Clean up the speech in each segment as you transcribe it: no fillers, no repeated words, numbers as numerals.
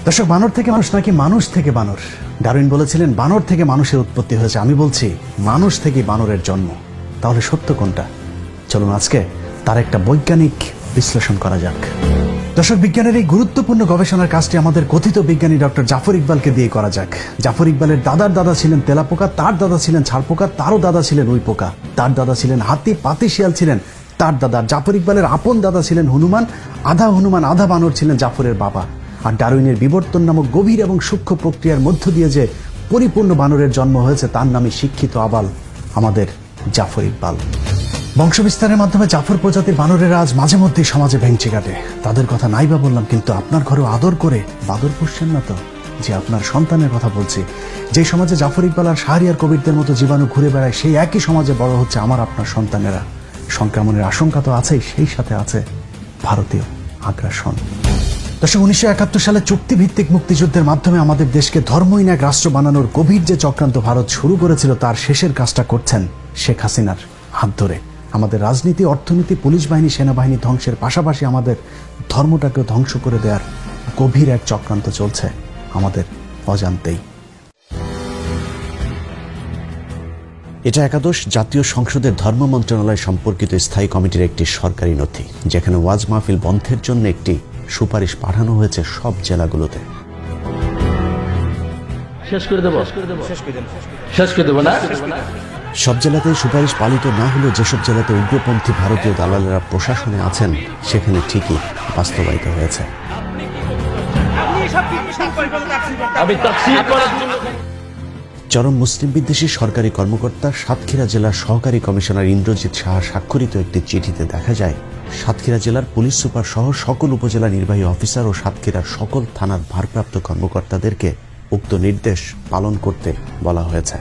দর্শক, বানর থেকে মানুষ নাকি মানুষ থেকে বানর? ডারউইন বলেছিলেন বানর থেকে মানুষের উৎপত্তি হয়েছে। আমি বলছি মানুষ থেকে বানরের জন্ম। তাহলে সত্য কোনটা? চলুন আজকে তার একটা বৈজ্ঞানিক বিশ্লেষণ করা যাক। দর্শক, বিজ্ঞানের এই গুরুত্বপূর্ণ গবেষণার কাজটি আমাদের কথিত বিজ্ঞানী ডক্টর জাফর ইকবালকে দিয়ে করা যাক। জাফর ইকবালের দাদার দাদা ছিলেন তেলাপোকা, তার দাদা ছিলেন ছাড়পোকা, তারও দাদা ছিলেন উই পোকা, তার দাদা ছিলেন হাতি, পাতি শিয়াল ছিলেন তার দাদা। জাফর ইকবালের আপন দাদা ছিলেন হনুমান আধা বানর ছিলেন জাফরের বাবা। আর ডারউইনের বিবর্তন নামক গভীর এবং সূক্ষ্ম প্রক্রিয়ার মধ্য দিয়ে যে পরিপূর্ণ বানরের জন্ম হয়েছে তার নামে শিক্ষিত আবাল আমাদের জাফর ইকবাল। বংশবিস্তারের মাধ্যমে জাফর প্রজাতির বানরেরা আজ মাঝে মধ্যেই সমাজে ভেঙচি কাটে। তাদের কথা নাইবা বললাম, কিন্তু আপনার ঘরেও আদর করে বাদর পুষছেন না তো? যে আপনার সন্তানের কথা বলছি। যে সমাজে জাফর ইকবাল আর শাহরিয়ার কবিরদের মতো জীবাণু ঘুরে বেড়ায়, সেই একই সমাজে বড় হচ্ছে আমার আপনার সন্তানেরা। সংক্রমণের আশঙ্কা তো আছেই, সেই সাথে আছে ভারতীয় আগ্রাসন। দর্শক, 1971 সালে চুক্তিভিত্তিক মুক্তিযুদ্ধের মাধ্যমে আমাদের দেশকে ধর্মহীন এক রাষ্ট্র বানানোর গভীর যে চক্রান্ত ভারত শুরু করেছিল, তার শেষের কাজটা করছেন শেখ হাসিনার হাত ধরে। আমাদের রাজনীতি, অর্থনীতি, পুলিশ বাহিনী, সেনাবাহিনী ধ্বংসের পাশাপাশি আমাদের ধর্মটাকে ধ্বংস করে দেওয়ার গভীর এক চক্রান্ত চলছে আমাদের অজান্তেই। এটা একাদশ জাতীয় সংসদের ধর্ম মন্ত্রণালয় সম্পর্কিত স্থায়ী কমিটির একটি সরকারি নথি, যেখানে ওয়াজ মাহফিল বন্ধের জন্য একটি সুপারিশ পাঠানো হয়েছে সব জেলাগুলোতে। সব জেলাতে সুপারিশ পালিত না হলেও যেসব জেলাতে উগ্রপন্থী ভারতীয় দালালেরা প্রশাসনে আছেন, সেখানে ঠিকই বাস্তবায়িত হয়েছে। চরম মুসলিম বিদ্বেষী সরকারি কর্মকর্তা সাতক্ষীরা জেলার সহকারী কমিশনার ইন্দ্রজিৎ সাহা স্বাক্ষরিত একটি চিঠিতে দেখা যায়, সাতক্ষীরা জেলার পুলিশ সুপার সহ সকল উপজেলা নির্বাহী অফিসার ও সাতক্ষীরার সকল থানার ভারপ্রাপ্ত কর্মকর্তাদেরকে উক্ত নির্দেশ পালন করতে বলা হয়েছে।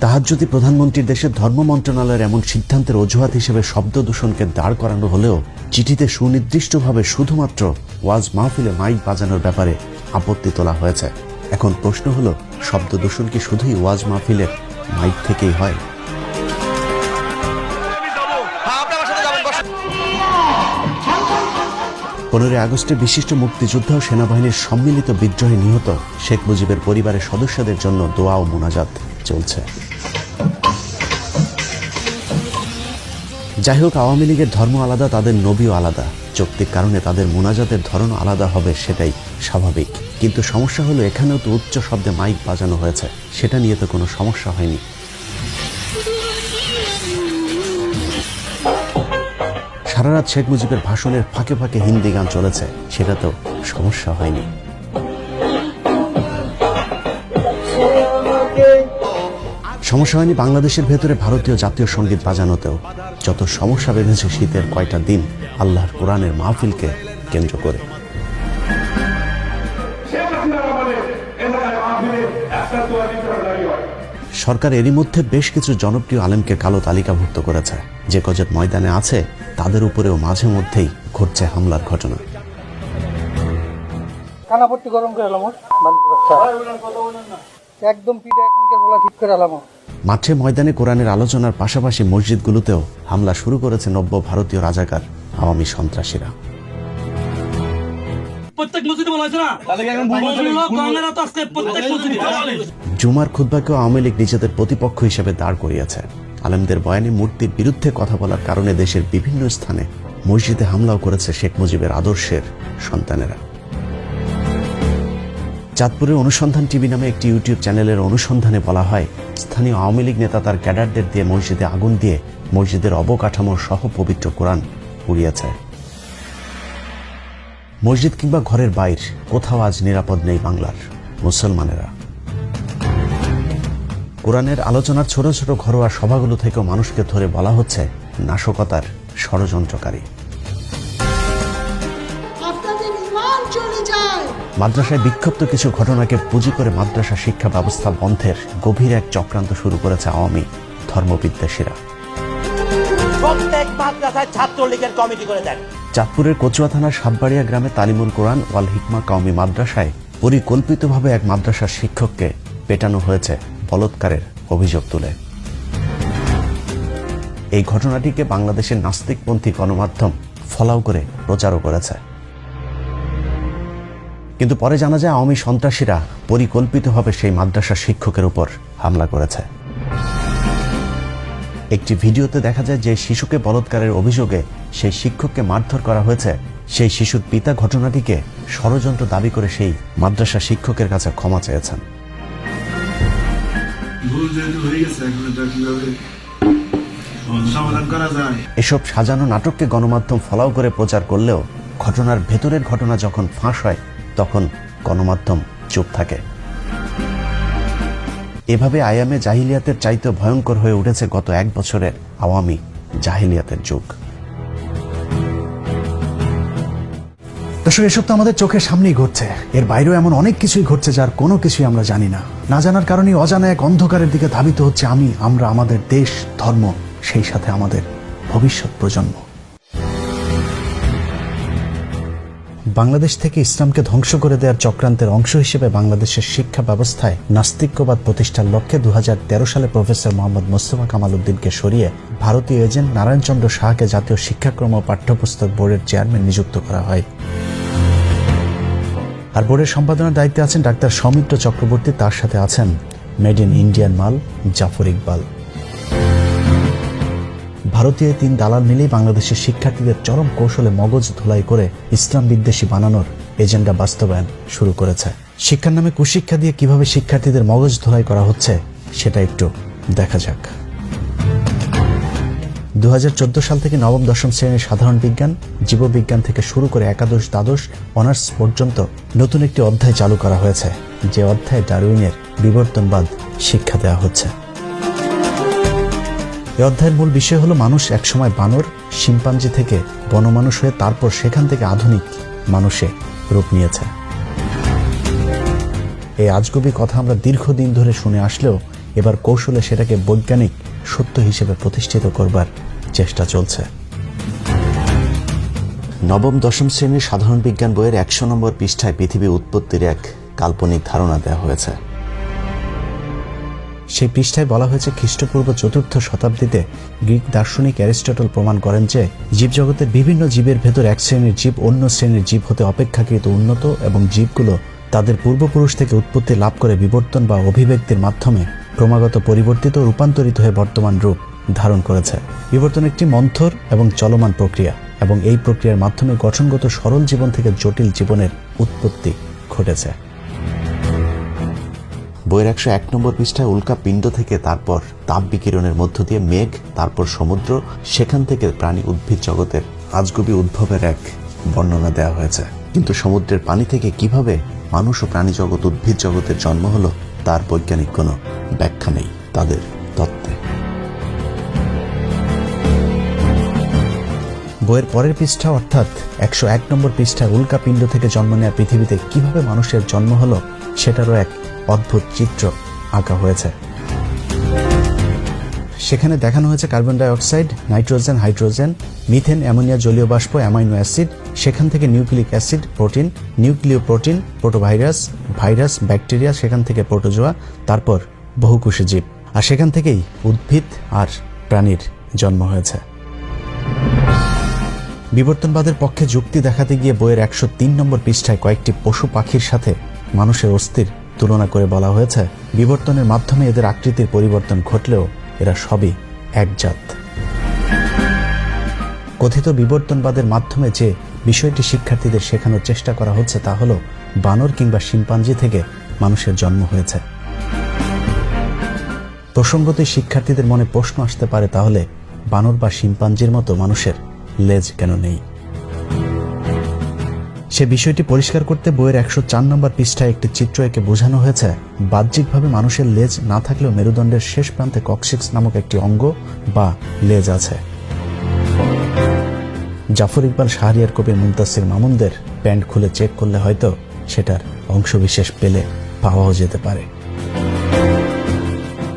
তাহাজ্জুদি প্রধানমন্ত্রীর দেশের ধর্ম মন্ত্রণালয়ের এমন সিদ্ধান্তের অজুহাত হিসেবে শব্দ দূষণকে দাঁড় করানো হলেও চিঠিতে সুনির্দিষ্টভাবে শুধুমাত্র ওয়াজ মাহফিলে মাইক বাজানোর ব্যাপারে আপত্তি তোলা হয়েছে। এখন প্রশ্ন হলো, শব্দ দূষণ কি শুধুই ওয়াজ মাহফিলের মাইক থেকেই হয়? 15 আগস্টে বিশিষ্ট মুক্তিযোদ্ধা ও সেনাবাহিনীর সম্মিলিত বিদ্রোহে নিহত শেখ মুজিবের পরিবারের সদস্যদের জন্য দোয়া ও মোনাজাত চলছে। যাই হোক, আওয়ামী লীগের ধর্ম আলাদা, তাদের নবীও আলাদা। যৌক্তিক কারণে তাদের মোনাজাতের ধরন আলাদা হবে, সেটাই স্বাভাবিক। কিন্তু সমস্যা হলো, এখানেও তো উচ্চ শব্দে মাইক বাজানো হয়েছে, সেটা নিয়ে তো কোনো সমস্যা হয়নি। সারা রাত শেখ মুজিবের ভাষণের ফাঁকে ফাঁকে হিন্দি গান চলেছে, সেটা তো সমস্যা হয়নি। সমস্যা হয়নি বাংলাদেশের ভেতরে ভারতীয় জাতীয় সঙ্গীত বাজানোতেও। যত সমস্যা বেঁধেছে শীতের কয়টা দিন আল্লাহর কোরআনের মাহফিলকে কেন্দ্র করে। সরকার এরই মধ্যে বেশ কিছু জনপ্রিয় আলেমকে কালো তালিকাভুক্ত করেছে। যে কজন ময়দানে আছে তাদের উপরেও মাঝে মধ্যেই ঘটছে হামলার ঘটনা। মাঠে ময়দানে কোরআনের আলোচনার পাশাপাশি মসজিদগুলোতেও হামলা শুরু করেছে নব্য ভারতীয় রাজাকার আওয়ামী সন্ত্রাসীরা। জুমার খুতবাকেও আওয়ামী লীগ নিজেদের প্রতিপক্ষ হিসেবে দাঁড় করিয়েছে। আলেমদের বয়ানে মূর্তির বিরুদ্ধে কথা বলার কারণে দেশের বিভিন্ন স্থানে মসজিদে হামলাও করেছে শেখ মুজিবের আদর্শের সন্তানেরা। চাঁদপুরের অনুসন্ধান টিভি নামে একটি ইউটিউব চ্যানেলের অনুসন্ধানে বলা হয়, স্থানীয় আওয়ামী লীগ নেতা তার ক্যাডারদের দিয়ে মসজিদে আগুন দিয়ে মসজিদের অবকাঠামো সহ পবিত্র কোরআন পুড়িয়েছে। মসজিদ কিংবা ঘরের বাইর কোথাও আজ নিরাপদ নেই বাংলার মুসলমানেরা। কোরআনের আলোচনার ছোট ছোট ঘরোয়া সভাগুলো থেকেও মানুষকে ধরে বলা হচ্ছে নাশকতার ষড়যন্ত্রকারী। মাদ্রাসায় বিক্ষিপ্ত কিছু ঘটনাকে পুঁজি করে মাদ্রাসা শিক্ষা ব্যবস্থা বন্ধের গভীর এক চক্রান্ত শুরু করেছে আওয়ামী ধর্মবিদ্বেষীরা। চাঁদপুরের কচুয়া থানার সাতবাড়িয়া গ্রামে তালিমুল কোরআন ওয়াল হিকমা কওমি মাদ্রাসায় পরিকল্পিতভাবে এক মাদ্রাসার শিক্ষককে পেটানো হয়েছে বলৎকারের অভিযোগ তুলে। এই ঘটনাটিকে বাংলাদেশের নাস্তিকপন্থী গণমাধ্যম ফলাও করে প্রচারও করেছে। কিন্তু পরে জানা যায় আওয়ামী সন্ত্রাসীরা পরিকল্পিতভাবে সেই মাদ্রাসার শিক্ষকের উপর হামলা করেছে। একটি ভিডিওতে দেখা যায় যে শিশুকে বলাৎকারের অভিযোগে সেই শিক্ষককে মারধর করা হয়েছে, সেই শিশুর পিতা ঘটনাটিকে ষড়যন্ত্র দাবি করে সেই মাদ্রাসা শিক্ষকের কাছে ক্ষমা চেয়েছেন। এসব সাজানো নাটককে গণমাধ্যম ফলাও করে প্রচার করলেও ঘটনার ভেতরের ঘটনা যখন ফাঁস হয় তখন গণমাধ্যম চুপ থাকে। এভাবে আয়ামে জাহিলিয়াতের চাইতে ভয়ঙ্কর হয়ে উঠেছে গত 1 বছরের আওয়ামী জাহিলিয়াতের যুগ। দর্শক, এসব তো আমাদের চোখের সামনেই ঘটছে, এর বাইরেও এমন অনেক কিছুই ঘটছে যার কোনো কিছুই আমরা জানি না। না জানার কারণে অজানা এক অন্ধকারের দিকে ধাবিত হচ্ছে আমরা, আমাদের দেশ, ধর্ম, সেই সাথে আমাদের ভবিষ্যৎ প্রজন্ম। বাংলাদেশ থেকে ইসলামকে ধ্বংস করে দেওয়ার চক্রান্তের অংশ হিসেবে বাংলাদেশের শিক্ষা ব্যবস্থায় নাস্তিক্যবাদ প্রতিষ্ঠার লক্ষ্যে 2013 সালে প্রফেসর মোহাম্মদ মোস্তফা কামাল উদ্দিনকে সরিয়ে ভারতীয় এজেন্ট নারায়ণচন্দ্র সাহাকে জাতীয় শিক্ষাক্রম ও পাঠ্যপুস্তক বোর্ডের চেয়ারম্যান নিযুক্ত করা হয়। আর বোর্ডের সম্পাদনার দায়িত্বে আছেন ডাক্তার সৌমিত্র চক্রবর্তী, তার সাথে আছেন মেড ইন ইন্ডিয়ান মাল জাফর ইকবাল। ভারতীয় 3 দালাল মিলেই বাংলাদেশের শিক্ষার্থীদের চরম কৌশলে মগজ ধুলাই করে ইসলাম বিদ্বেষী বানানোর এজেন্ডা বাস্তবায়ন শুরু করেছে। শিক্ষার নামে কুশিক্ষা দিয়ে কিভাবে শিক্ষার্থীদের মগজ ধুলাই করা হচ্ছে সেটা একটু দেখা যাক। 2014 সাল থেকে নবম দশম শ্রেণীর সাধারণ বিজ্ঞান, জীববিজ্ঞান থেকে শুরু করে একাদশ, দ্বাদশ, অনার্স পর্যন্ত নতুন একটি অধ্যায় চালু করা হয়েছে, যে অধ্যায়ে ডারউইনের বিবর্তনবাদ শিক্ষা দেওয়া হচ্ছে। এই অধ্যায়ের মূল বিষয় হলো মানুষ একসময় বানর, শিম্পাঞ্জি থেকে বনমানুষ হয়ে তারপর সেখান থেকে আধুনিক মানুষে রূপ নিয়েছে। এই আজগুবি কথা আমরা দীর্ঘদিন ধরে শুনে আসলেও এবার কৌশলে সেটাকে বৈজ্ঞানিক সত্য হিসেবে প্রতিষ্ঠিত করবার চেষ্টা চলছে। নবম দশম শ্রেণীর সাধারণ বিজ্ঞান বইয়ের 100 নম্বর পৃষ্ঠায় পৃথিবী উৎপত্তির এক কাল্পনিক ধারণা দেওয়া হয়েছে। সেই পৃষ্ঠায় বলা হয়েছে খ্রিস্টপূর্ব 4র্থ শতাব্দীতে গ্রিক দার্শনিক অ্যারিস্টটল প্রমাণ করেন যে জীবজগতের বিভিন্ন জীবের ভেতর এক শ্রেণীর জীব অন্য শ্রেণীর জীব হতে অপেক্ষাকৃত উন্নত এবং জীবগুলো তাদের পূর্বপুরুষ থেকে উৎপত্তি লাভ করে বিবর্তন বা অভিব্যক্তির মাধ্যমে ক্রমাগত পরিবর্তিত ও রূপান্তরিত হয়ে বর্তমান রূপ ধারণ করেছে। বিবর্তন একটি মন্থর এবং চলমান প্রক্রিয়া এবং এই প্রক্রিয়ার মাধ্যমে গঠনগত সরল জীবন থেকে জটিল জীবনের উৎপত্তি ঘটেছে। বইয়ের 101 নম্বর পৃষ্ঠায় উল্কা পিণ্ড থেকে তারপর তাপ বিকিরণের মধ্য দিয়ে মেঘ, তারপর সমুদ্র, সেখান থেকে প্রাণী উদ্ভিদ জগতের আজগুবি উদ্ভবের এক বর্ণনা দেওয়া হয়েছে। কিন্তু সমুদ্রের পানি থেকে কিভাবে মানুষ ও প্রাণী জগৎ, উদ্ভিদ জগতের জন্ম হলো তার বৈজ্ঞানিক কোনো ব্যাখ্যা নেই তাদের তত্ত্বে। বইয়ের পরের পৃষ্ঠা অর্থাৎ 101 নম্বর পৃষ্ঠায় উল্কা পিণ্ড থেকে জন্ম নেওয়া পৃথিবীতে কিভাবে মানুষের জন্ম হলো সেটারও এক অদ্ভুত চিত্র আঁকা হয়েছে। সেখানে দেখানো হয়েছে carbon dioxide, nitrogen, hydrogen, methane, ammonia, জলীয় বাষ্প, অ্যামাইনো অ্যাসিড, সেখান থেকে nucleic acid, protein, nucleoprotein, protovirus, virus, bacteria, সেখান থেকে প্রোটোজোয়া, তারপর বহুকোষী জীব, আর সেখান থেকেই উদ্ভিদ আর প্রাণীর জন্ম হয়েছে। বিবর্তনবাদের পক্ষে যুক্তি দেখাতে গিয়ে বইয়ের 103 নম্বর পৃষ্ঠায় কয়েকটি পশু পাখির সাথে মানুষের অস্থির তুলনা করে বলা হয়েছে বিবর্তনের মাধ্যমে এদের আকৃতির পরিবর্তন ঘটলেও এরা সবই এক জাত। কথিত বিবর্তনবাদের মাধ্যমে যে বিষয়টি শিক্ষার্থীদের শেখানোর চেষ্টা করা হচ্ছে তা হলো বানর কিংবা শিম্পাঞ্জি থেকে মানুষের জন্ম হয়েছে। প্রসঙ্গতই শিক্ষার্থীদের মনে প্রশ্ন আসতে পারে, তাহলে বানর বা শিম্পাঞ্জির মতো মানুষের লেজ কেন নেই? সে বিষয়টি পরিষ্কার করতে বইয়ের 104 নম্বর পৃষ্ঠায় একটি চিত্র এঁকে বোঝানো হয়েছে বাহ্যিকভাবে মানুষের লেজ না থাকলেও মেরুদণ্ডের শেষ প্রান্তে কক্সিক্স নামক একটি অঙ্গ বা লেজ আছে। জাফর ইকবাল, শাহরিয়ার কবির, মুনতাসির মামুনদের প্যান্ট খুলে চেক করলে হয়তো সেটার অংশবিশেষ পেলে পাওয়াও যেতে পারে।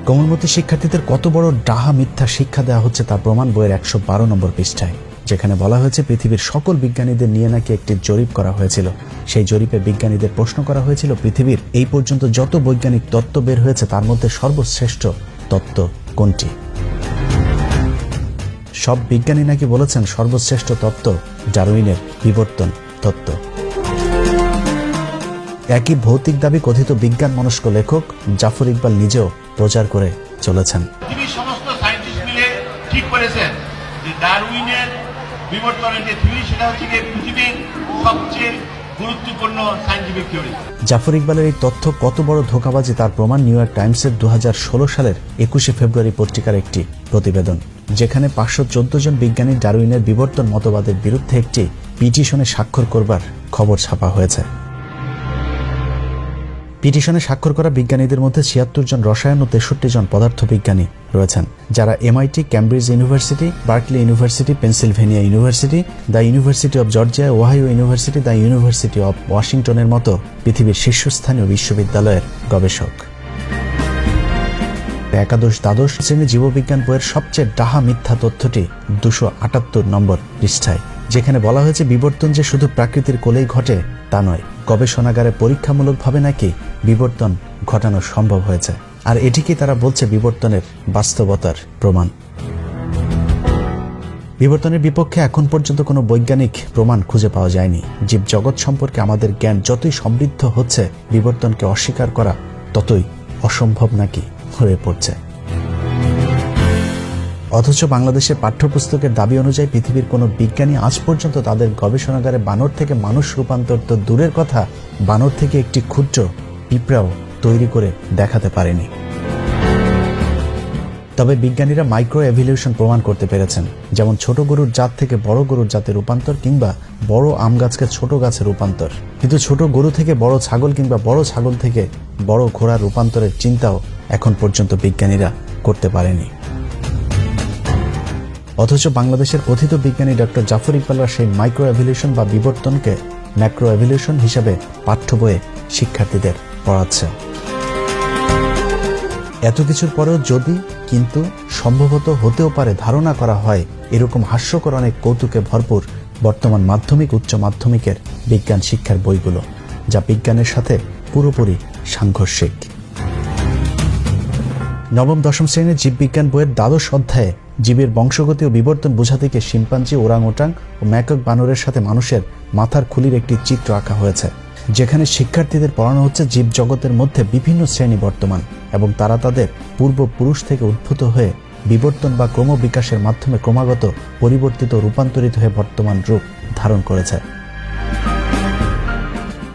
কোমলমতি শিক্ষার্থীদের কত বড় ডাহা মিথ্যা শিক্ষা দেওয়া হচ্ছে তার প্রমাণ বইয়ের 112 নম্বর পৃষ্ঠায়, যেখানে বলা হয়েছে পৃথিবীর সকল বিজ্ঞানীদের নিয়ে নাকি একটি জরিপ করা হয়েছিল। সেই জরিপে বিজ্ঞানীদের প্রশ্ন করা হয়েছিল পৃথিবীর এই পর্যন্ত যত বৈজ্ঞানিক তত্ত্ব বের হয়েছে তার মধ্যে সর্বশ্রেষ্ঠ তত্ত্ব কোনটি। সব বিজ্ঞানী নাকি বলেছেন সর্বশ্রেষ্ঠ তত্ত্ব ডারউইনের বিবর্তন তত্ত্ব। একই ভৌতিক দাবি কথিত বিজ্ঞান মনস্ক লেখক জাফর ইকবাল নিজেও প্রচার করে চলেছেন। পৃথিবীর সমস্ত সায়েন্টিস্ট মিলে ঠিক করেছেন যে ডারউইনের বিবর্তনের যে থিওরি সেটা হচ্ছে যে পৃথিবীর সবচেয়ে গুরুত্বপূর্ণ সায়েন্টিফিক থিওরি। জাফর ইকবালের এই তথ্য কত বড় ধোঁকাবাজি তার প্রমাণ নিউ ইয়র্ক টাইমসের 2016 সালের 21শে ফেব্রুয়ারি পত্রিকার একটি প্রতিবেদন, যেখানে 514 জন বিজ্ঞানী ডারউইনের বিবর্তন মতবাদের বিরুদ্ধে একটি পিটিশনে স্বাক্ষর করবার খবর ছাপা হয়েছে। পিটিশনে স্বাক্ষর করা বিজ্ঞানীদের মধ্যে 76 জন রসায়ন ও 63 জন পদার্থবিজ্ঞানী রয়েছেন, যারা MIT, Cambridge University, Berkeley University, Pennsylvania University, the University of Georgia, Ohio University, the University of ওয়াশিংটনের মতো পৃথিবীর শীর্ষস্থানীয় বিশ্ববিদ্যালয়ের গবেষক। একাদশ দ্বাদশ শ্রেণী জীববিজ্ঞান বইয়ের সবচেয়ে ডাহা মিথ্যা তথ্যটি 278 নম্বর পৃষ্ঠায়, যেখানে বলা হয়েছে বিবর্তন যে শুধু প্রাকৃতির কোলেই ঘটে তা নয়, গবেষণাগারে পরীক্ষামূলকভাবে নাকি বিবর্তন ঘটানো সম্ভব হয়েছে, আর এটিকে তারা বলছে বিবর্তনের বাস্তবতার প্রমাণ। বিবর্তনের বিপক্ষে এখন পর্যন্ত কোনো বৈজ্ঞানিক প্রমাণ খুঁজে পাওয়া যায়নি। জীবজগৎ সম্পর্কে আমাদের জ্ঞান যতই সমৃদ্ধ হচ্ছে, বিবর্তনকে অস্বীকার করা ততই অসম্ভব নাকি হয়ে পড়ছে। অথচ বাংলাদেশের পাঠ্যপুস্তকের দাবি অনুযায়ী পৃথিবীর কোনো বিজ্ঞানী আজ পর্যন্ত তাদের গবেষণাগারে বানর থেকে মানুষ রূপান্তর তো দূরের কথা, বানর থেকে একটি ক্ষুদ্র পিঁপড়াও তৈরি করে দেখাতে পারেনি। তবে বিজ্ঞানীরা মাইক্রো এভলিউশন প্রমাণ করতে পেরেছেন, যেমন ছোট গরুর জাত থেকে বড় গরুর জাতে রূপান্তর, কিংবা বড় আম গাছকে ছোট গাছে রূপান্তর। কিন্তু ছোট গরু থেকে বড় ছাগল কিংবা বড় ছাগল থেকে বড় ঘোড়ার রূপান্তরের চিন্তাও এখন পর্যন্ত বিজ্ঞানীরা করতে পারেনি। অথচ বাংলাদেশের কথিত বিজ্ঞানী ডক্টর জাফর ইকবালরা সেই মাইক্রো এভলিউশন বা বিবর্তনকে ম্যাক্রো এভলিউশন হিসেবে পাঠ্য বইয়ে শিক্ষার্থীদের পড়াচ্ছে। এত কিছুর পরেও যদি কিন্তু সম্ভবত হতেও পারে ধারণা করা হয়, এরকম হাস্যকর অনেক কৌতুকে ভরপুর বর্তমান মাধ্যমিক, উচ্চ মাধ্যমিকের বিজ্ঞান শিক্ষার বইগুলো, যা বিজ্ঞানের সাথে পুরোপুরি সাংঘর্ষিক। নবম দশম শ্রেণীর জীববিজ্ঞান বইয়ের দ্বাদশ অধ্যায়ে জীবের বংশগতি ও বিবর্তন বোঝাতে গিয়ে শিম্পাঞ্জি, ওরাংওটাং ও ম্যাকক বানরের সাথে মানুষের মাথার খুলির একটি চিত্র আঁকা হয়েছে, যেখানে শিক্ষার্থীদের পড়ানো হচ্ছে জীবজগতের মধ্যে বিভিন্ন শ্রেণী বর্তমান এবং তারা তাদের পূর্বপুরুষ থেকে উদ্ভূত হয়ে বিবর্তন বা ক্রমবিকাশের মাধ্যমে ক্রমাগত পরিবর্তিত রূপান্তরিত হয়ে বর্তমান রূপ ধারণ করেছে।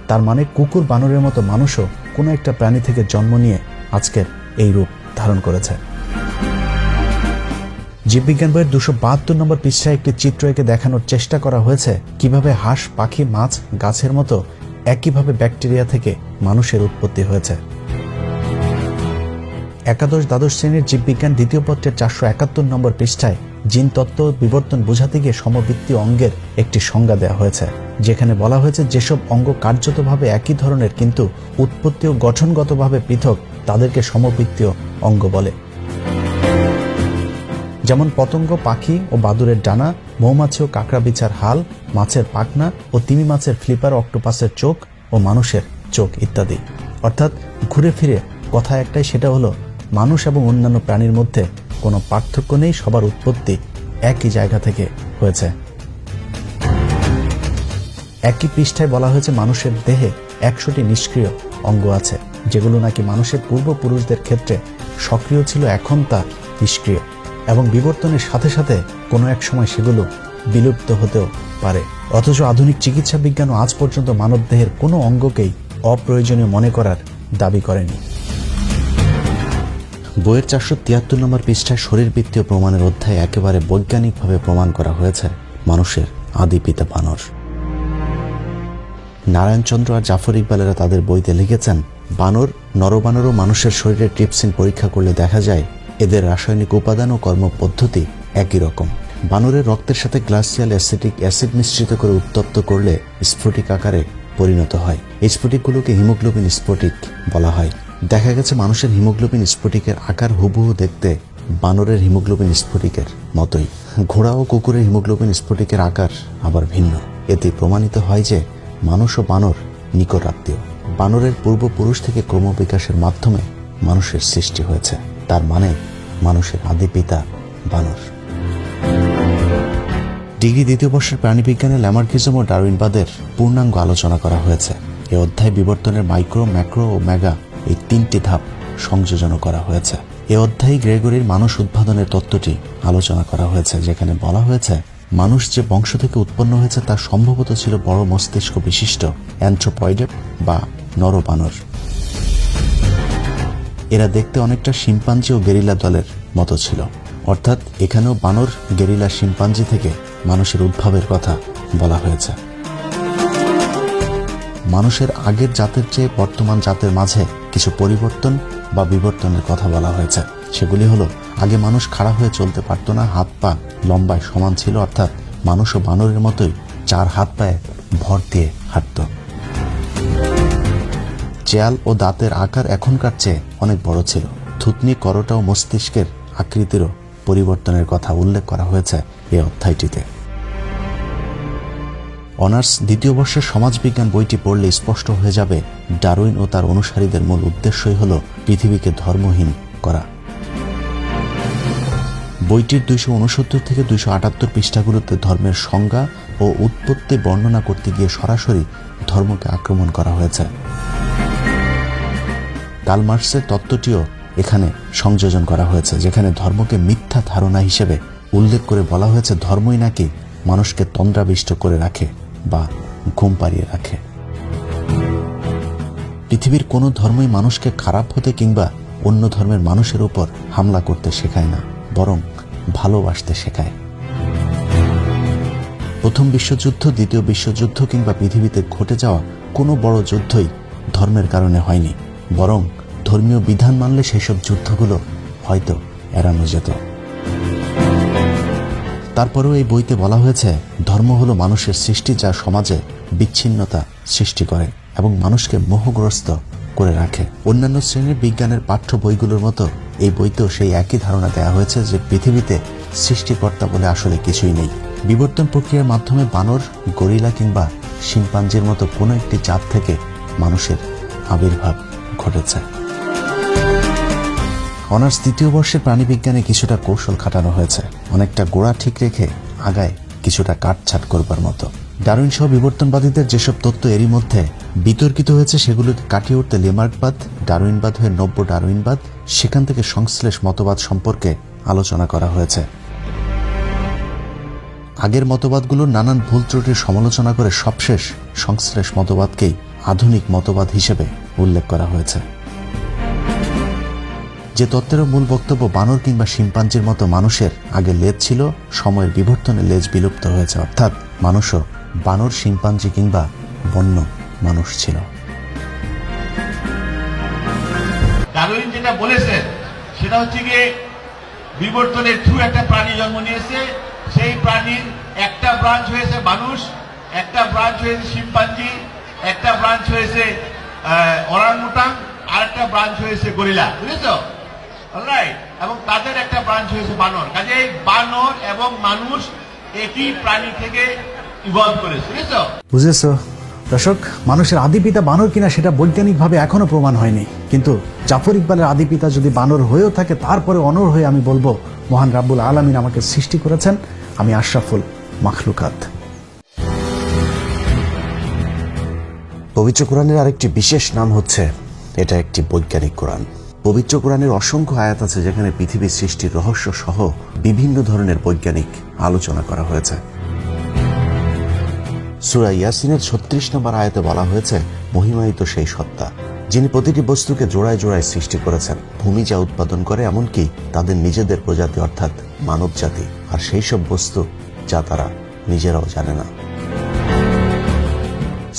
তার মানে কুকুর বানরের মতো মানুষও কোনো একটা প্রাণী থেকে জন্ম নিয়ে আজকের এই রূপ ধারণ করেছে। জীববিজ্ঞান বইয়ের 272 নম্বর পৃষ্ঠায় একটি চিত্র এঁকে দেখানোর চেষ্টা করা হয়েছে কিভাবে হাঁস, পাখি, মাছ, গাছের মতো একইভাবে ব্যাকটেরিয়া থেকে মানুষের উৎপত্তি হয়েছে। একাদশ দ্বাদশ শ্রেণীর জীববিজ্ঞান দ্বিতীয় পত্রের 471 নম্বর পৃষ্ঠায় জিন তত্ত্ব বিবর্তন বোঝাতে গিয়ে সমবৃত্তীয় অঙ্গের একটি সংজ্ঞা দেওয়া হয়েছে, যেখানে বলা হয়েছে যেসব অঙ্গ কার্যতভাবে একই ধরনের কিন্তু উৎপত্তি ও গঠনগতভাবে পৃথক তাদেরকে সমবৃত্তীয় অঙ্গ বলে। যেমন পতঙ্গ, পাখি ও বাদুড়ের ডানা, মৌমাছি ও কাঁকড়া বিছার হাল, মাছের পাখনা ও তিমি মাছের ফ্লিপার, অক্টোপাসের চোখ ও মানুষের চোখ ইত্যাদি। অর্থাৎ ঘুরে ফিরে কথা একটাই, সেটা হলো মানুষ এবং অন্যান্য প্রাণীর মধ্যে কোনো পার্থক্য নেই, সবার উৎপত্তি একই জায়গা থেকে হয়েছে। একই পৃষ্ঠায় বলা হয়েছে মানুষের দেহে 100টি নিষ্ক্রিয় অঙ্গ আছে, যেগুলো নাকি মানুষের পূর্বপুরুষদের ক্ষেত্রে সক্রিয় ছিল, এখন তা নিষ্ক্রিয় এবং বিবর্তনের সাথে সাথে কোনো এক সময় সেগুলো বিলুপ্ত হতেও পারে। অথচ আধুনিক চিকিৎসা বিজ্ঞানও আজ পর্যন্ত মানবদেহের কোনো অঙ্গকেই অপ্রয়োজনীয় মনে করার দাবি করেনি। বইয়ের 473 নম্বর পৃষ্ঠায় শরীরবৃত্তীয় প্রমাণের অধ্যায়ে একেবারে বৈজ্ঞানিকভাবে প্রমাণ করা হয়েছে মানুষের আদি পিতা বানর। নারায়ণচন্দ্র আর জাফর ইকবালেরা তাদের বইতে লিখেছেন, বানর, নরবানর ও মানুষের শরীরে ট্রিপসিন পরীক্ষা করলে দেখা যায় এদের রাসায়নিক উপাদান ও কর্মপদ্ধতি একই রকম। বানরের রক্তের সাথে গ্লাসিয়াল অ্যাসিটিক অ্যাসিড মিশ্রিত করে উত্তপ্ত করলে স্ফটিক আকারে পরিণত হয়। এই স্ফটিকগুলোকে হিমোগ্লোবিন স্ফটিক বলা হয়। দেখা গেছে মানুষের হিমোগ্লোবিন স্ফটিকের আকার হুবহু দেখতে বানরের হিমোগ্লোবিন স্ফটিকের মতোই। ঘোড়া ও কুকুরের হিমোগ্লোবিন স্ফটিকের আকার আবার ভিন্ন। এতে প্রমাণিত হয় যে মানুষ ও বানর নিকট আত্মীয়। বানরের পূর্বপুরুষ থেকে ক্রমবিকাশের মাধ্যমে মানুষের সৃষ্টি হয়েছে, তার মানে মানুষের আদি পিতা বানর। ডিগ্রি দ্বিতীয় বর্ষের প্রাণীবিজ্ঞানে ল্যামার্কিজম ও ডারউইনবাদের পূর্ণাঙ্গ আলোচনা করা হয়েছে। এ অধ্যায় বিবর্তনের মাইক্রো, ম্যাক্রো ও মেগা এই 3টি ধাপ সংযোজন করা হয়েছে। এ অধ্যায়ে গ্রেগরির মানুষ উদ্ভাবনের তত্ত্বটি আলোচনা করা হয়েছে, যেখানে বলা হয়েছে মানুষ যে বংশ থেকে উৎপন্ন হয়েছে তা সম্ভবত ছিল বড় মস্তিষ্ক বিশিষ্ট অ্যানথ্রোপয়েড বা নরবানর। এরা দেখতে অনেকটা শিম্পাঞ্জি ও গেরিলা দলের মতো ছিল, অর্থাৎ এখানেও বানর, গেরিলা, শিম্পাঞ্জি থেকে মানুষের উদ্ভবের কথা বলা হয়েছে। মানুষের আগের জাতের চেয়ে বর্তমান জাতের মাঝে কিছু পরিবর্তন বা বিবর্তনের কথা বলা হয়েছে। সেগুলি হলো, আগে মানুষ খাড়া হয়ে চলতে পারত না, হাত পা লম্বায় সমান ছিল, অর্থাৎ মানুষ ও বানরের মতোই 4 হাত পায়ে ভর দিয়ে হাঁটত। চেয়াল ও দাঁতের আকার এখনকার চেয়ে অনেক বড় ছিল। থুতনি, করোটা ও মস্তিষ্কের আকৃতিরও পরিবর্তনের কথা উল্লেখ করা হয়েছে এই অধ্যায়টিতে। অনার্স 2য় বর্ষের সমাজবিজ্ঞান বইটি পড়লে স্পষ্ট হয়ে যাবে ডারউইন ও তার অনুসারীদের মূল উদ্দেশ্যই হল পৃথিবীকে ধর্মহীন করা। বইটির 269 থেকে 278 পৃষ্ঠাগুলোতে ধর্মের সংজ্ঞা ও উৎপত্তি বর্ণনা করতে গিয়ে সরাসরি ধর্মকে আক্রমণ করা হয়েছে। কার্ল মার্কসের তত্ত্বটিও এখানে সংযোজন করা হয়েছে, যেখানে ধর্মকে মিথ্যা ধারণা হিসেবে উল্লেখ করে বলা হয়েছে ধর্মই নাকি মানুষকে তন্দ্রাবিষ্ট করে রাখে বা ঘুম পাড়িয়ে রাখে। পৃথিবীর কোনো ধর্মই মানুষকে খারাপ হতে কিংবা অন্য ধর্মের মানুষের উপর হামলা করতে শেখায় না, বরং ভালোবাসতে শেখায়। প্রথম বিশ্বযুদ্ধ, দ্বিতীয় বিশ্বযুদ্ধ কিংবা পৃথিবীতে ঘটে যাওয়া কোনো বড় যুদ্ধই ধর্মের কারণে হয়নি, বরং ধর্মীয় বিধান মানলে সেসব যুদ্ধগুলো হয়তো এড়ানো যেত। তারপরেও এই বইতে বলা হয়েছে ধর্ম হলো মানুষের সৃষ্টি, যা সমাজে বিচ্ছিন্নতা সৃষ্টি করে এবং মানুষকে মোহগ্রস্ত করে রাখে। অন্যান্য শ্রেণীর বিজ্ঞানের পাঠ্য বইগুলোর মতো এই বইতেও সেই একই ধারণা দেওয়া হয়েছে যে পৃথিবীতে সৃষ্টিকর্তা বলে আসলে কিছুই নেই। বিবর্তন প্রক্রিয়ার মাধ্যমে বানর, গরিলা কিংবা শিম্পাঞ্জির মতো কোনো একটি জাত থেকে মানুষের আবির্ভাব ঘটেছে। অনার্স 3য় বর্ষের প্রাণীবিজ্ঞানে কিছুটা কৌশল খাটানো হয়েছে, অনেকটা গোড়া ঠিক রেখে আগায় কিছুটা কাটছাট করবার মতো। ডারউইন সহ বিবর্তনবাদীদের যেসব তত্ত্ব এরই মধ্যে বিতর্কিত হয়েছে সেগুলোকে কাটিয়ে উঠতে লেমার্কবাদ, ডারউইনবাদ হয়ে নব্য ডারউইনবাদ, সেখান থেকে সংশ্লেষ মতবাদ সম্পর্কে আলোচনা করা হয়েছে। আগের মতবাদগুলোর নানান ভুল ত্রুটির সমালোচনা করে সবশেষ সংশ্লেষ মতবাদকেই আধুনিক মতবাদ হিসেবে উল্লেখ করা হয়েছে। যে তত্ত্বের মূল বক্তব্য বানর কিংবা শিম্পাঞ্জির মতো মানুষের আগে লেজ ছিল, সময়ের বিবর্তনে লেজ বিলুপ্ত হয়েছে, অর্থাৎ মানুষও বানর, শিম্পাঞ্জি কিংবা বন্য মানুষ ছিল। ডারউইন যেটা বলেছেন সেটা হচ্ছে গিয়ে বিবর্তনের থ্রু একটা প্রাণী জন্ম নিয়েছে, সেই প্রাণীর একটা ব্রাঞ্চ হয়েছে মানুষ, একটা ব্রাঞ্চ হয়েছে শিম্পাঞ্জি, একটা ব্রাঞ্চ হয়েছে ওরাংউটাং, আর একটা ব্রাঞ্চ হয়েছে গরিলা, বুঝেছো? অলরাইট, এবং তাদের একটা ব্রাঞ্চ হয়েছে বানর। কাজে বানর এবং মানুষ একই প্রাণী থেকে ইভলভ করেছে, বুঝেছো? বুঝেছো দর্শক, মানুষের আদিপিতা বানর কিনা সেটা বৈজ্ঞানিকভাবে এখনো প্রমাণ হয়নি, কিন্তু জাফর ইকবালের আদিপিতা যদি বানর হয়েও থাকে, তারপরে অনর হয়ে আমি বলবো মহান রাব্বুল আলামিন আমাকে সৃষ্টি করেছেন, আমি আশরাফুল মাখলুকাত। পবিত্র কোরআনের আরেকটি বিশেষ নাম হচ্ছে এটা একটি বৈজ্ঞানিক কোরআন। পবিত্র কোরআনের অসংখ্য আয়াত আছে যেখানে পৃথিবীর সৃষ্টির রহস্য সহ বিভিন্ন ধরনের বৈজ্ঞানিক আলোচনা করা হয়েছে। সূরা ইয়াসিনের 36 নম্বর আয়াতে বলা হয়েছে, মহিমায়িত সেই সত্তা যিনি প্রতিটি বস্তুকে জোড়ায় জোড়ায় সৃষ্টি করেছেন, ভূমি যা উৎপাদন করে এমনকি তাদের নিজেদের প্রজাতি অর্থাৎ মানব জাতি, আর সেই সব বস্তু যা তারা নিজেরাও জানে না।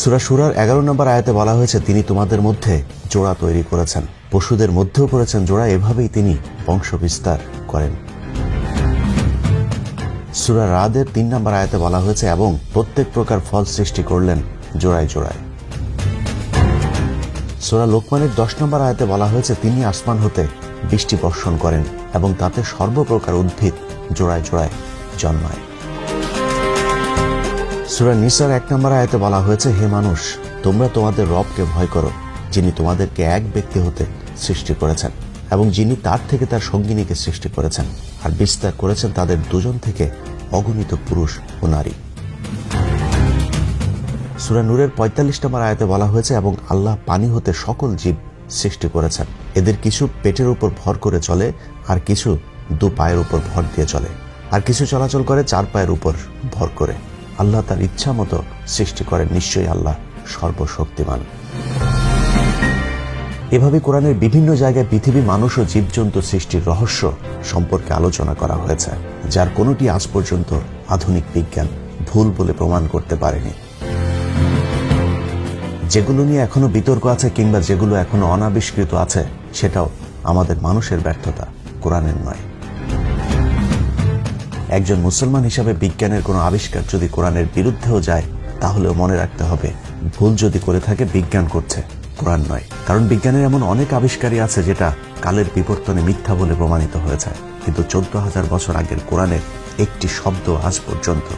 সূরা শুরার 11 নম্বর আয়াতে বলা হয়েছে, তিনি তোমাদের মধ্যে জোড়া তৈরি করেছেন, পশুদের মধ্যেও করেছেন জোড়া, এভাবেই তিনি বংশ বিস্তার করেন। সূরা রাদের 3 নম্বর আয়াতে বলা হয়েছে, এবং প্রত্যেক প্রকার ফল সৃষ্টি করলেন জোড়ায় জোড়ায়। সূরা লোকমানের 10 নম্বর আয়াতে বলা হয়েছে, তিনি আসমান হতে বৃষ্টি বর্ষণ করেন এবং তাতে সর্বপ্রকার উদ্ভিদ জোড়ায় জোড়ায় জন্মায়। সূরা নিসার 1 নম্বর আয়াতে বলা হয়েছে, হে মানুষ, তোমরা তোমাদের রবকে ভয় করো, যিনি তোমাদেরকে এক ব্যক্তি হতে সৃষ্টি করেছেন এবং যিনি তার থেকে তার সঙ্গিনীকে সৃষ্টি করেছেন আর বিস্তার করেছেন তাদের দুজন থেকে অগণিত পুরুষ ও নারী। সূরা নূরের ৪৫ নম্বর আয়াতে বলা হয়েছে, এবং আল্লাহ পানি হতে সকল জীব সৃষ্টি করেছেন। এদের কিছু পেটের উপর ভর করে চলে, আর কিছু দু পায়ের উপর ভর দিয়ে চলে, আর কিছু চলাচল করে চার পায়ের উপর ভর করে। আল্লাহ তার ইচ্ছা মতো সৃষ্টি করেন, নিশ্চয়ই আল্লাহ সর্বশক্তিমান। এভাবে কোরআনের বিভিন্ন জায়গায় পৃথিবী, মানুষ ও জীবজন্তু সৃষ্টির রহস্য সম্পর্কে আলোচনা করা হয়েছে, যার কোনোটি আজ পর্যন্ত আধুনিক বিজ্ঞান ভুল বলে প্রমাণ করতে পারেনি। যেগুলো নিয়ে এখনো বিতর্ক আছে কিংবা যেগুলো এখনো অনাবিষ্কৃত আছে, সেটাও আমাদের মানুষের ব্যর্থতা, কোরআনের নয়। একজন মুসলমান হিসাবে বিজ্ঞানের কোনো আবিষ্কার যদি কোরআনের বিরুদ্ধেও যায়, তাহলেও মনে রাখতে হবে, ভুল যদি করে থাকে বিজ্ঞান করছে, কোরআন নয়। কারণ বিজ্ঞানের এমন অনেক আবিষ্কারই আছে যেটা কালের বিবর্তনে মিথ্যা বলে প্রমাণিত হয়েছে, কিন্তু ১৪,০০০ বছর আগের কোরআনের একটি শব্দ আজ পর্যন্ত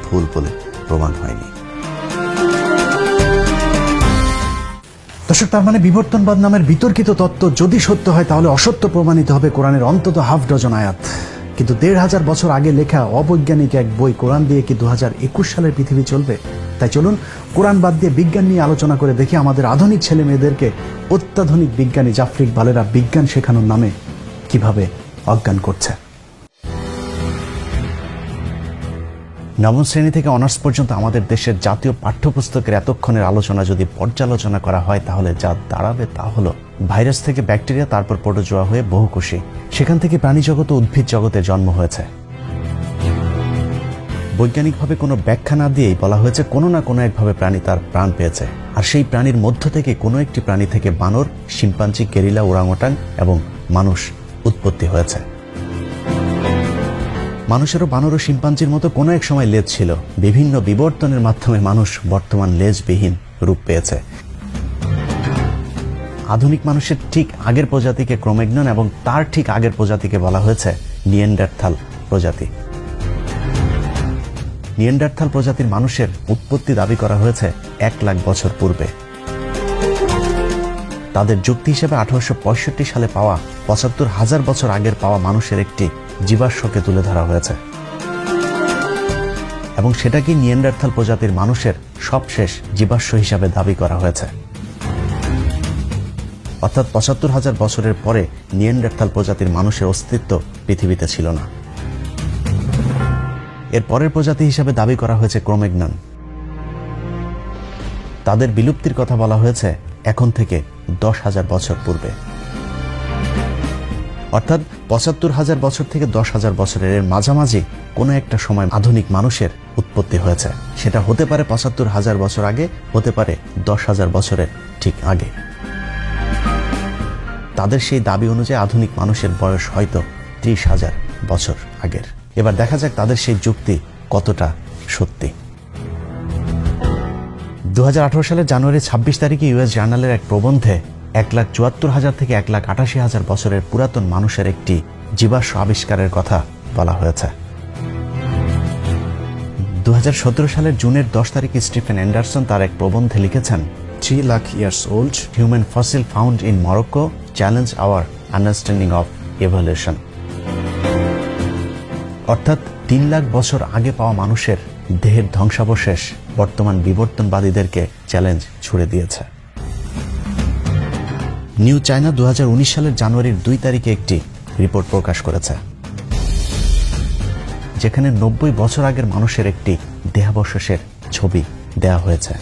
ভুল বলে প্রমাণ হয়নি। দর্শক, তার মানে বিবর্তনবাদ নামের বিতর্কিত তত্ত্ব যদি সত্য হয়, তাহলে অসত্য প্রমাণিত হবে কোরআনের অন্তত হাফ ডজন আয়াত। কিন্তু ১৫০০ বছর আগে লেখা অবৈজ্ঞানিক এক বই কোরআন দিয়ে কি ২০২১ সালের পৃথিবী চলবে? তাই চলুন কোরআন বাদ দিয়ে বিজ্ঞান নিয়ে আলোচনা করে দেখি আমাদের আধুনিক ছেলে মেয়েদেরকে অত্যাধুনিক বিজ্ঞানী জাফর ইকবালেরা বিজ্ঞান শেখানোর নামে কিভাবে অজ্ঞান করছে। নবম শ্রেণী থেকে অনার্স পর্যন্ত আমাদের দেশের জাতীয় পাঠ্যপুস্তকের এতক্ষণের আলোচনা যদি পর্যালোচনা করা হয়, তাহলে যা দাঁড়াবে তা হলো ভাইরাস থেকে ব্যাকটেরিয়া, তারপর প্রোটোজোয়া হয়ে বহুকোষী, সেখান থেকে প্রাণী জগৎ ও উদ্ভিদ জগতের জন্ম হয়েছে। বৈজ্ঞানিকভাবে কোনো ব্যাখ্যা না দিয়েই বলা হয়েছে কোনো না কোনো একভাবে প্রাণী তার প্রাণ পেয়েছে, আর সেই প্রাণীর মধ্য থেকে কোনো একটি প্রাণী থেকে বানর, শিম্পাঞ্জি, গেরিলা, ওরাংওটাং এবং মানুষ উৎপত্তি হয়েছে। মানুষেরও বানর ও শিম্পাঞ্জির মতো কোনো এক সময় লেজ ছিল। বিভিন্ন বিবর্তনের মাধ্যমে মানুষ বর্তমান লেজবিহীন রূপ পেয়েছে। আধুনিক মানুষের ঠিক আগের প্রজাতিকে ক্রোম্যাগনন এবং তার ঠিক আগের প্রজাতিকে বলা হয়েছে নিয়েন্ডারথাল প্রজাতি। নিয়েন্ডারথাল প্রজাতির মানুষের উৎপত্তি দাবি করা হয়েছে ১ লাখ বছর পূর্বে। তাদের যুক্তি হিসেবে ১৮৬৫ সালে পাওয়া ৭৫,০০০ বছর আগের পাওয়া মানুষের একটি জীবাশ্মকে তুলে ধরা হয়েছে, এবং সেটাকে নিয়েন্ডারথাল প্রজাতির মানুষের সবশেষ জীবাশ্ম হিসাবে দাবি করা হয়েছে। অর্থাৎ ৭৫,০০০ বছরের পরে নিয়েন্ডারথাল প্রজাতির মানুষের অস্তিত্ব পৃথিবীতে ছিল না। এর পরের প্রজাতি হিসাবে দাবি করা হয়েছে ক্রোম্যাগনন। তাদের বিলুপ্তির কথা বলা হয়েছে এখন থেকে ১০,০০০ বছর পূর্বে। অর্থাৎ ৭৫,০০০ বছর থেকে ১০,০০০ বছরের মাঝামাঝি কোনো একটা সময় আধুনিক মানুষের উৎপত্তি হয়েছে। সেটা হতে পারে ৭৫,০০০ বছর আগে, হতে পারে ১০,০০০ বছরের ঠিক আগে। তাদের সেই দাবি অনুযায়ী আধুনিক মানুষের বয়স হয়তো ৩০,০০০ বছর আগের। এবার দেখা যাক তাদের সেই যুক্তি কতটা সত্যি। ২০১৮ সালের জানুয়ারি ২৬ তারিখে ইউএস জার্নালের এক প্রবন্ধে ১,৭৪,০০০ থেকে ১,৮৮,০০০ বছরের পুরাতন মানুষের একটি জীবাশ্ম আবিষ্কারের কথা বলা হয়েছে। ২০১৭ সালের জুনের ১০ তারিখে স্টিফেন অ্যান্ডারসন তার এক প্রবন্ধে লিখেছেন, 3 lakh years old human fossil found in Morocco challenge our understanding of evolution. অর্থাৎ ৩ লাখ বছর আগে পাওয়া মানুষের দেহের ধ্বংসাবশেষ বর্তমান বিবর্তনবাদীদেরকে চ্যালেঞ্জ ছুড়ে দিয়েছে। নিউ চায়না ২০১৯ সালের জানুয়ারির ২ তারিখে একটি রিপোর্ট প্রকাশ করেছে, যেখানে ৯০ বছর আগের মানুষের একটি দেহাবশেষের ছবি দেয়া হয়েছে।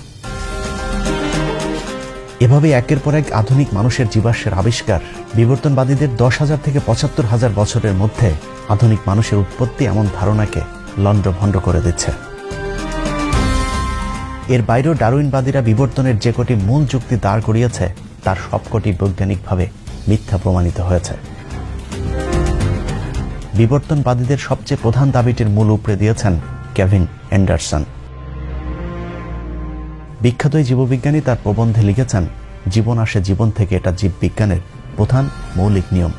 এভাবে একের পর এক আধুনিক মানুষের জীবাশ্মের আবিষ্কার বিবর্তনবাদীদের ১০,০০০ থেকে ৭৫,০০০ বছরের মধ্যে আধুনিক মানুষের উৎপত্তি এমন ধারণাকে লণ্ডভণ্ড করে দিচ্ছে। এর বাইরেও ডারউইনবাদীরা বিবর্তনের যে কটি মূল যুক্তি দাঁড় করিয়েছে, তার সবকটি বৈজ্ঞানিকভাবে মিথ্যা প্রমাণিত হয়েছে। বিবর্তনবাদীদের সবচেয়ে প্রধান দাবিটির মূল উপড়ে দিয়েছেন কেভিন অ্যান্ডারসন। বিখ্যাত এই জীববিজ্ঞানী তার প্রবন্ধে লিখেছেন, জীবন আসে জীবন থেকে, এটা জীববিজ্ঞানের প্রধান মৌলিক নিয়ম।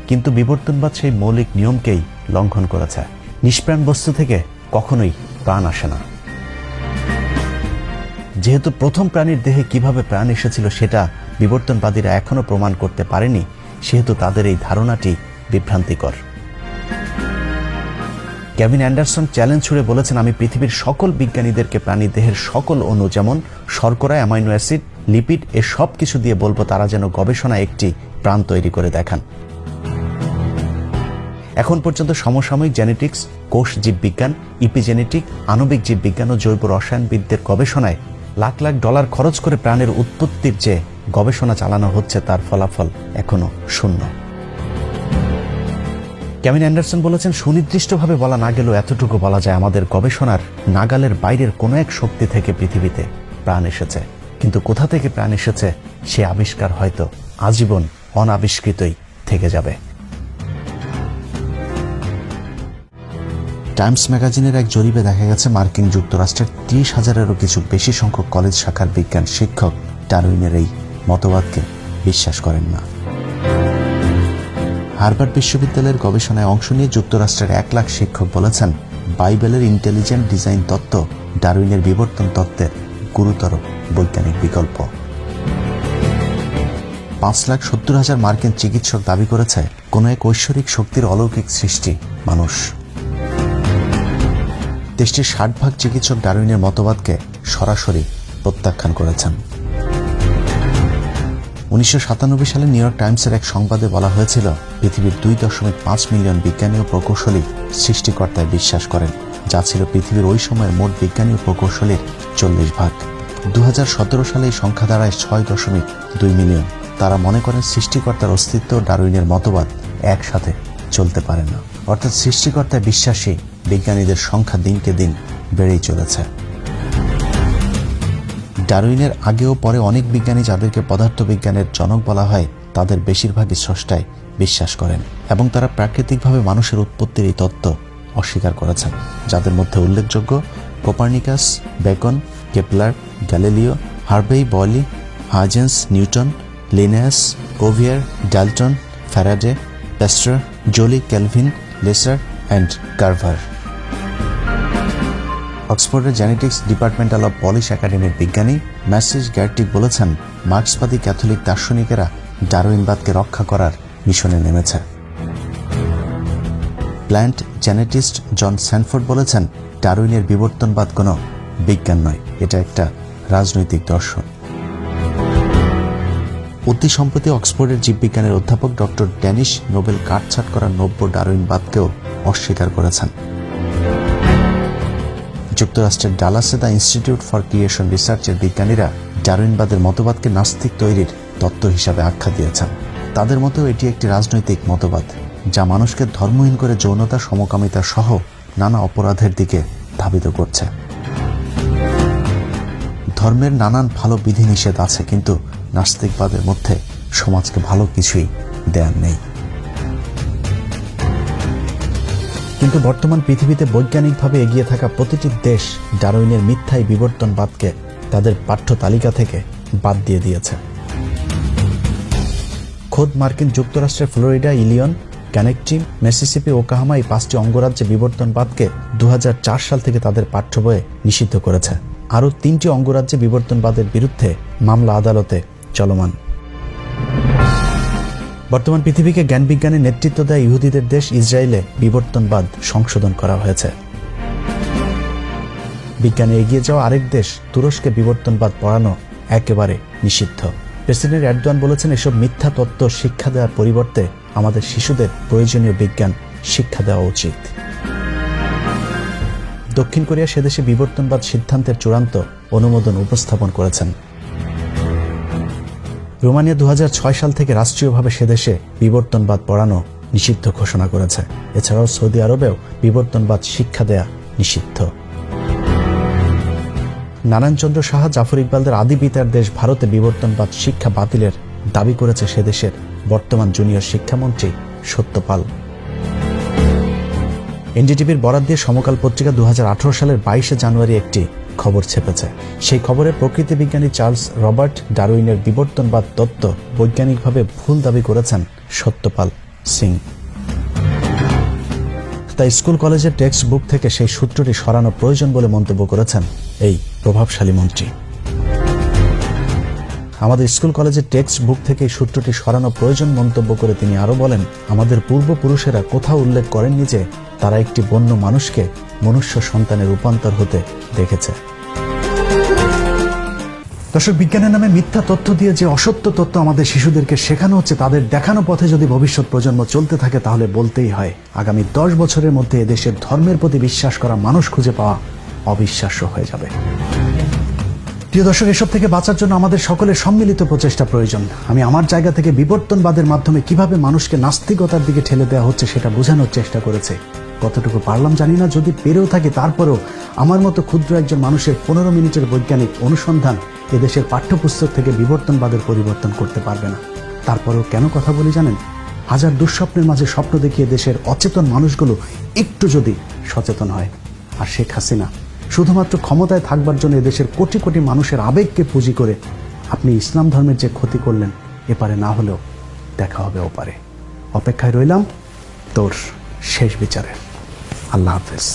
কিন্তু বিবর্তনবাদ সেই মৌলিক নিয়মকেই লঙ্ঘন করেছে। নিষ্প্রাণ বস্তু থেকে কখনোই প্রাণ আসে না। যেহেতু প্রথম প্রাণীর দেহে কিভাবে প্রাণ এসেছিল সেটা বিবর্তনবাদীরা এখনো প্রমাণ করতে পারেনি, সেহেতু তাদের এই ধারণাটি বিভ্রান্তিকর। কেভিন অ্যান্ডারসন চ্যালেঞ্জ ছুড়ে বলেছেন, আমি পৃথিবীর সকল বিজ্ঞানীদেরকে প্রাণী দেহের সকল অণু যেমন শর্করা, অ্যামাইনো অ্যাসিড, লিপিড এ সব কিছু দিয়ে বলবো তারা যেন গবেষণায় একটি প্রাণ তৈরি করে দেখান। এখন পর্যন্ত সমসাময়িক জেনেটিক্স, কোষ জীববিজ্ঞান, ইপিজেনেটিক, আণবিক জীববিজ্ঞান ও জৈব রসায়নবিদদের গবেষণায় লাখ লাখ ডলার খরচ করে প্রাণের উৎপত্তির যে গবেষণা চালানো হচ্ছে তার ফলাফল এখনো শূন্য। কেভিন অ্যান্ডারসন বলেছেন, সুনির্দিষ্টভাবে বলা না গেলেও এতটুকু বলা যায় আমাদের গবেষণার নাগালের বাইরের কোনো এক শক্তি থেকে পৃথিবীতে প্রাণ এসেছে, কিন্তু কোথা থেকে প্রাণ এসেছে সে আবিষ্কার হয়তো আজীবন অনাবিষ্কৃতই থেকে যাবে। টাইমস ম্যাগাজিনের এক জরিপে দেখা গেছে মার্কিন যুক্তরাষ্ট্রের 30,000-এরও কিছু বেশি সংখ্যক কলেজ শাখার বিজ্ঞান শিক্ষক ডারউইনের এই মতবাদকে বিশ্বাস করেন না। হার্ভার্ড বিশ্ববিদ্যালয়ের গবেষণায় অংশ নিয়ে যুক্তরাষ্ট্রের 1 লাখ শিক্ষক বলেছেন, বাইবেলের ইন্টেলিজেন্ট ডিজাইন তত্ত্ব ডারউইনের বিবর্তন তত্ত্বের গুরুতর বৈজ্ঞানিক বিকল্প। 5,70,000 মার্কিন চিকিৎসক দাবি করেছে কোনো এক ঐশ্বরিক শক্তির অলৌকিক সৃষ্টি মানুষ। দেশটির 60% চিকিৎসক ডারউইনের মতবাদকে সরাসরি প্রত্যাখ্যান করেছেন। 1997 সালে নিউ ইয়র্ক টাইমসের এক সংবাদে বলা হয়েছিল, পৃথিবীর 2.5 মিলিয়ন বিজ্ঞানী ও প্রকৌশলী সৃষ্টিকর্তায় বিশ্বাস করেন, যা ছিল পৃথিবীর ওই সময়ের মোট বিজ্ঞানী ও প্রকৌশলীর 40%। 2017 সালে এই সংখ্যা দাঁড়ায় 6.2 মিলিয়ন। তারা মনে করেন সৃষ্টিকর্তার অস্তিত্ব ও ডারউইনের মতবাদ একসাথে চলতে পারে না, অর্থাৎ সৃষ্টিকর্তায় বিশ্বাসী বিজ্ঞানীদের সংখ্যা দিনকে দিন বেড়েই চলেছে। ডারউইনের আগেও পরে অনেক বিজ্ঞানী যাদেরকে পদার্থবিজ্ঞানের জনক বলা হয় তাদের বেশিরভাগই স্রষ্টায় বিশ্বাস করেন এবং তারা প্রাকৃতিকভাবে মানুষের উৎপত্তির এই তত্ত্ব অস্বীকার করেছেন, যাদের মধ্যে উল্লেখযোগ্য Copernicus, Bacon, Kepler, Galileo, Harvey, Boyle, Huygens, Newton, Linnaeus, Cuvier, Dalton, Faraday, Pasteur, Joly, Calvin, Lister and Carver. অক্সফোর্ডের জেনেটিক্স ডিপার্টমেন্টাল অব পলিশ একাডেমির বিজ্ঞানী ম্যাসিস গ্যারটিক বলেছেন, মার্ক্সবাদী ক্যাথলিক দার্শনিকেরা ডারউইনবাদকে রক্ষা করার মিশনে নেমেছে। প্ল্যান্ট জেনেটিস্ট জন স্যানফোর্ড বলেছেন, ডারউইনের বিবর্তনবাদ কোনো বিজ্ঞান নয়, এটা একটা রাজনৈতিক দর্শন। অতি সম্প্রতি অক্সফোর্ডের জীববিজ্ঞানের অধ্যাপক ডক্টর ড্যানিশ নোবেল কাটছাঁট করা নব্য ডারউইনবাদকেও অস্বীকার করেছেন। যুক্তরাষ্ট্রের ডালাসে দ্য ইনস্টিটিউট ফর ক্রিয়েশন রিসার্চের বিজ্ঞানীরা ডারউইনবাদের মতবাদকে নাস্তিক তৈরির তত্ত্ব হিসাবে আখ্যা দিয়েছেন। তাদের মতেও এটি একটি রাজনৈতিক মতবাদ, যা মানুষকে ধর্মহীন করে যৌনতা, সমকামিতা সহ নানা অপরাধের দিকে ধাবিত করছে। ধর্মের নানান ভালো বিধিনিষেধ আছে, কিন্তু নাস্তিকবাদের মধ্যে সমাজকে ভালো কিছুই দেয়ার নেই। কিন্তু বর্তমান পৃথিবীতে বৈজ্ঞানিকভাবে এগিয়ে থাকা প্রতিটি দেশ ডারউইনের মিথ্যাই বিবর্তনবাদকে তাদের পাঠ্য তালিকা থেকে বাদ দিয়ে দিয়েছে। খোদ মার্কিন যুক্তরাষ্ট্রের ফ্লোরিডা, ইলিয়ন, কানেকটিভ, মিসিসিপি, ওকাহামা এই 5টি অঙ্গরাজ্যে বিবর্তনবাদকে 2004 সাল থেকে তাদের পাঠ্য বইয়ে নিষিদ্ধ করেছে। আরও 3টি অঙ্গরাজ্যে বিবর্তনবাদের বিরুদ্ধে মামলা আদালতে চলমান। বর্তমান পৃথিবীকে জ্ঞানবিজ্ঞানের নেতৃত্ব দেয় ইহুদিদের দেশ ইসরায়েলে বিবর্তনবাদ সংশোধন করা হয়েছে। বিজ্ঞানে এগিয়ে যাওয়া আরেক দেশ তুরস্কে বিবর্তনবাদ পড়ানো একেবারে নিষিদ্ধ। প্রেসিডেন্ট এরদোয়ান বলেছেন, এসব মিথ্যা তত্ত্ব শিক্ষা দেওয়ার পরিবর্তে আমাদের শিশুদের প্রয়োজনীয় বিজ্ঞান শিক্ষা দেওয়া উচিত। দক্ষিণ কোরিয়া সেদেশে বিবর্তনবাদ সিদ্ধান্তের চূড়ান্ত অনুমোদন উপস্থাপন করেছেন। রোমানিয়া 2006 সাল থেকে রাষ্ট্রীয়ভাবে সেদেশে বিবর্তনবাদ পড়ানো নিষিদ্ধ ঘোষণা করেছে। এছাড়াও সৌদি আরবেও বিবর্তনবাদ শিক্ষা দেয়া নিষিদ্ধ। নারায়ণচন্দ্র সাহা, জাফর ইকবালদের আদি পিতার দেশ ভারতে বিবর্তনবাদ শিক্ষা বাতিলের দাবি করেছে সেদেশের বর্তমান জুনিয়র শিক্ষামন্ত্রী সত্যপাল। এনডিটিভির বরাত দিয়ে সমকাল পত্রিকা 2018 সালের 22 জানুয়ারি একটি খবর ছেপেছে। সেই খবরে প্রকৃতি বিজ্ঞানী চার্লস রবার্ট ডারউইনের বিবর্তনবাদ তত্ত্ব বৈজ্ঞানিকভাবে ভুল দাবি করেছেন সত্যপাল সিং। তাই স্কুল কলেজের টেক্সট বুক থেকে সেই সূত্রটি সরানো প্রয়োজন বলে মন্তব্য করেছেন এই প্রভাবশালী মন্ত্রী। আমাদের স্কুল কলেজের টেক্সট বুক থেকে এই সূত্রটি সরানো প্রয়োজন মন্তব্য করে তিনি আরো বলেন, আমাদের পূর্বপুরুষেরা কোথাও উল্লেখ করেননি যে তারা একটি বন্য মানুষকে মনুষ্য সন্তানের রূপান্তর হতে দেখেছে। দর্শক, বিজ্ঞানের নামে মিথ্যা তথ্য দিয়ে যে অসত্য তথ্য আমাদের শিশুদেরকে শেখানো হচ্ছে, তাদের দেখানো পথে যদি ভবিষ্যৎ প্রজন্ম চলতে থাকে তাহলে বলতেই হয় আগামী 10 বছরের মধ্যে এদেশের ধর্মের প্রতি বিশ্বাস করা মানুষ খুঁজে পাওয়া অবিশ্বাস্য হয়ে যাবে। প্রিয় দর্শক, এসব থেকে বাঁচার জন্য আমাদের সকলের সম্মিলিত প্রচেষ্টা প্রয়োজন। আমি আমার জায়গা থেকে বিবর্তনবাদের মাধ্যমে কিভাবে মানুষকে নাস্তিকতার দিকে ঠেলে দেওয়া হচ্ছে সেটা বোঝানোর চেষ্টা করেছে। কতটুকু পারলাম জানি না, যদি পেরেও থাকি তারপরেও আমার মতো ক্ষুদ্র একজন মানুষের 15 মিনিটের বৈজ্ঞানিক অনুসন্ধান এদেশের পাঠ্যপুস্তক থেকে বিবর্তনবাদের পরিবর্তন করতে পারবে না। তারপরেও কেন কথা বলি জানেন? হাজার দুঃস্বপ্নের মাঝে স্বপ্ন দেখিয়ে দেশের অচেতন মানুষগুলো একটু যদি সচেতন হয়। আর শেখ হাসিনা শুধুমাত্র ক্ষমতায় থাকবার জন্য এদেশের কোটি কোটি মানুষের আবেগকে পুঁজি করে আপনি ইসলাম ধর্মের যে ক্ষতি করলেন, এপারে না হলেও দেখা হবে ওপারে। অপেক্ষায় রইলাম তোর শেষ বিচারে। আল্লাহ হাফেজ।